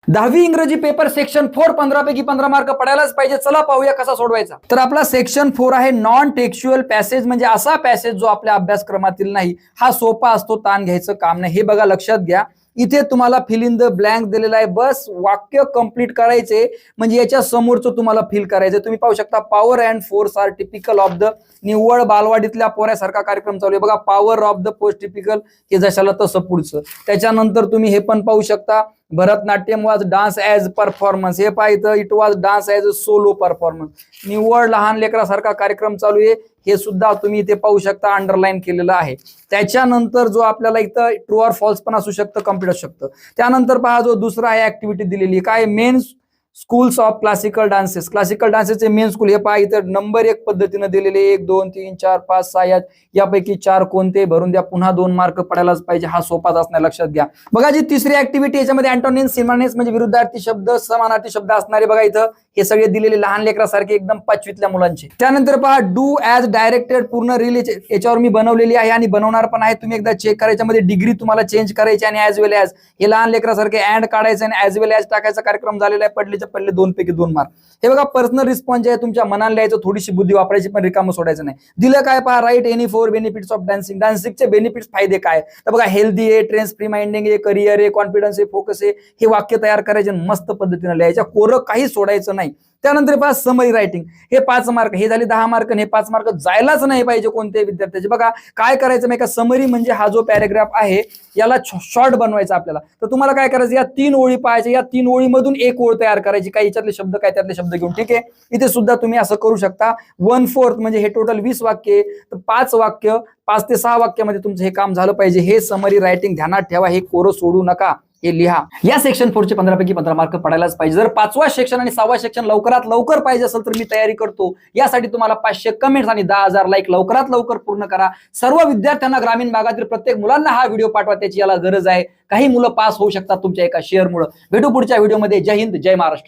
10वी इंग्रजी paper section 4 15 पैकी 15 मार्क पडायलाच पाहिजे. चला पाहूया कसा सोडवायचा. तर आपला सेक्शन 4 आहे नॉन टेक्स्च्युअल पॅसेज, म्हणजे असा पॅसेज जो आपल्या अभ्यासक्रमातील नाही. हा सोपा असतो, ताण घ्यायचं काम नाही. हे बघा लक्षात घ्या. इथे तुम्हाला फिल इन द ब्लँक दिलेला आहे. बस वाक्य कंप्लीट करायचे, म्हणजे याच्या समोरचं तुम्हाला फिल करायचं. तुम्ही पाहू शकता power and force are typical of the, निव्वळ बालवाडीतल्या पोऱ्यासारखा कार्यक्रम चालू आहे बघा. Power of the post typical, हे जशाला तसं पुढचं. त्याच्यानंतर तुम्ही हे पण पाहू शकता Bharatanatyam was dance as performance. हे पाहिजे it was dance as a solo performance. निव्वळ लहान लेकरासारखा कार्यक्रम चालू आहे, हे सुद्धा तुम्ही इथे पाहू शकता, अंडरलाईन केलेलं आहे. त्याच्यानंतर जो आपल्याला इथं ट्रू ऑर फॉल्स पण असू शकतं, कम्प्लीट असू शकतं. त्यानंतर पहा जो दुसरा आहे ऍक्टिव्हिटी दिलेली काय, main schools of classical dances. Classical डान्सेसचे मेन स्कूल हे पहा इथं नंबर 1 पद्धतीने दिलेले 1 2 3 4 5 6 यापैकी 4 कोणते भरून द्या. पुन्हा 2 मार्क पडायलाच पाहिजे. हा सोपाच असणार, लक्षात घ्या. बघा जी तिसरी ऍक्टिव्हिटी याच्यामध्ये अँटोनिम्स सिनोनिम्स म्हणजे विरुद्धार्थी शब्द समानार्थी शब्द असणारे बघा इथं हे सगळे दिलेले लहान लेकरासारखे एकदम 5वीतल्या मुलांचे. त्यानंतर पहा डू ॲज डायरेक्टेड, पूर्ण रील याच्यावर मी बनवलेली आहे आणि बनवणार पण आहे. तुम्ही एकदा चेक करायच्या मध्ये डिग्री तुम्हाला चेंज करायची आणि ॲज वेल ॲज हे लहान लेकरासारखे अँड काढायचं आणि ॲज वेल ॲज टाकायचा कार्यक्रम झालेला आहे. पडलेच्या पडले 2 पैकी 2 मार्क. हे बघा पर्सनल रिस्पॉन्स जे आहे तुमच्या मनाला लिहायचं, थोडीशी बुद्धी वापरायची, पण रिकामं सोडायचं नाही. दिलं काय पहा, write any 4 benefits of dancing. डान्सिंगचे बेनिफिट्स फायदे काय, तर बघा हेल्दी आहे, ट्रेन्स फ्री माइंडिंग आहे, करिअर आहे, कॉन्फिडन्स आहे, फोकस आहे. हे वाक्य तयार करायचे, मस्त पद्धतीने लिहायच्या, कोरं काही सोडायचं नाही. त्यानंतर पहा समरी रायटिंग, हे 5 मार्क, हे झाले 10 मार्क, हे 5 मार्क जायलाच नाही पाहिजे कोणत्याही विद्यार्थ्याचे. बघा काय करायचं नाही का, समरी म्हणजे हा जो पॅराग्राफ आहे याला शॉर्ट बनवायचा आपल्याला. तर तुम्हाला काय करायचं, या 3 ओळी पाहायच्या, या 3 ओळीमधून एक ओळ तयार करायची, काही याच्यातले शब्द काय त्यातले शब्द घेऊन. ठीक आहे, इथे सुद्धा तुम्ही असं करू शकता. 1/4 म्हणजे हे टोटल 20 वाक्य, तर 5 वाक्य 5 ते 6 वाक्यामध्ये तुमचं हे काम झालं पाहिजे. हे समरी रायटिंग ध्यानात ठेवा, हे कोरं सोडू नका, हे लिहा. या सेक्शन 4 चे 15 पैकी 15 मार्क पडायलाच पाहिजे. जर 5वा सेक्शन आणि 6वा सेक्शन लवकरात लवकर पाहिजे असेल तर मी तयारी करतो. यासाठी तुम्हाला 500 कमेंट्स आणि 10,000 लाईक लवकरात लवकर पूर्ण करा. सर्व विद्यार्थ्यांना, ग्रामीण भागातील प्रत्येक मुलांना हा व्हिडिओ पाठवा, त्याची याला गरज आहे. काही मुलं पास होऊ शकतात तुमच्या एका शेअरमुळे. भेटू पुढच्या व्हिडिओमध्ये. जय हिंद, जय महाराष्ट्र.